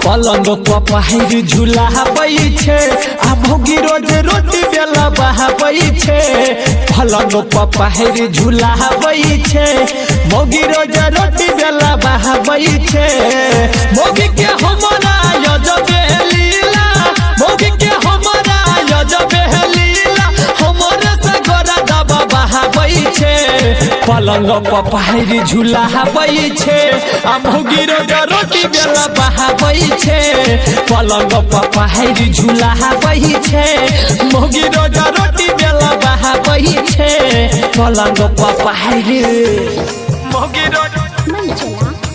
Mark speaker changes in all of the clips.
Speaker 1: पलंग पपाहिर झूला बैठे आ भोगी रोज रोटी बेला बहा बैठे पलंग पपाहिर झूला बैठे भोगी रोज रोटी बेला बहा बैठे भोगी के हमारा यजबे लीला भोगी के हमारा यजबे लीला हमारे से गोरा दबा बहा बैठे पलंग पपाहिर झूला बैठे आ भोगी रोज रोटी बेला बहा बैठे पलंग पपाहिर झूला बैठे भोगी रोज रोटी बेला बहा बैठे पलंग पपाहिर भोगी रोज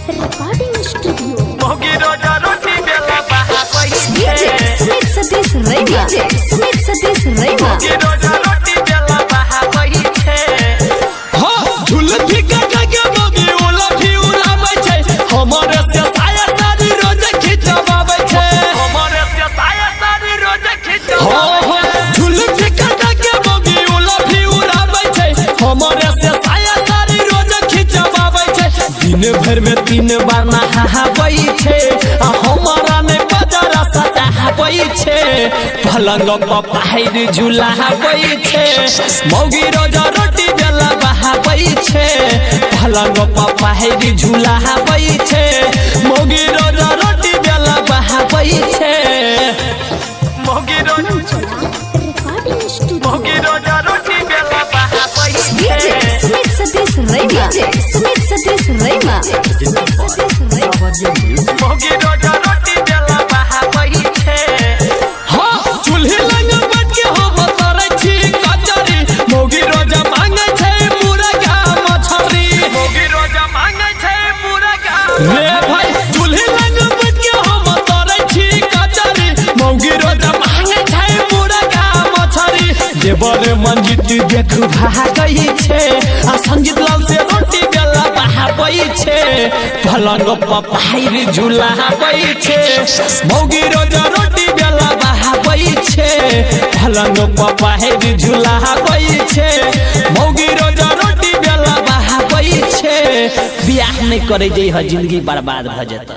Speaker 2: रिकॉर्डिंग स्टूडियो
Speaker 1: भोगी रोज रोटी बेला बहा बैठे
Speaker 2: सुमित सतीश रैना सुमित सतीश रैना
Speaker 1: भोगी रोज रोटी बेला बहा बैठे हो झूल भी काका के भोगी ओला भी उड़ाबै छै हमरे से साया सारी रोज खिचबाबै छै हमरे से साया सारी रोज खिचबाबै छै झूल भी काका के भोगी ओला भी उड़ाबै छै हमरे से साया सारी रोज खिचबाबै छै दिन भर में 3 बार नहाबै छै आ हमारा ने बाजारा सताबै छै पलंग पपाहिर झूला बैठे मौगी रोज रोटी बेला बहाबै छै पलंग पपाहिर झूला बैठे मौगी रोज रोटी बेला बहाबै छै मौगी रोज
Speaker 2: रिकॉर्डिंग स्टूडियो
Speaker 1: मौगी रोज रोटी बेला बहाबै
Speaker 2: डीजे
Speaker 1: छै
Speaker 2: सुमित सतीश रैना सुमित सतीश रैना
Speaker 1: मौगी रोज रोटी बेला बहाबै छै हां चूल्ही लग बैठ के हम तरै छी कचरी मौगी रोज मांगे छै मुर्गा मछरी मौगी रोज मांगे छै मुर्गा रे भाई चूल्ही लग बैठ के हम तरै छी कचरी मौगी रोज मांगे छै मुर्गा मछरी देवर मंजित देख भागै छै आ संगीत लाल से रोटी बेला बहाबै छै पलंग पपाहिर झूला बैठे मौगी रोज रोटी बेला बहाबै छै पलंग पपाहिर झूला बैठे मौगी रोज रोटी बेला बहाबै छै बियाह नहीं करे जई ह जिंदगी बर्बाद भ जेतै।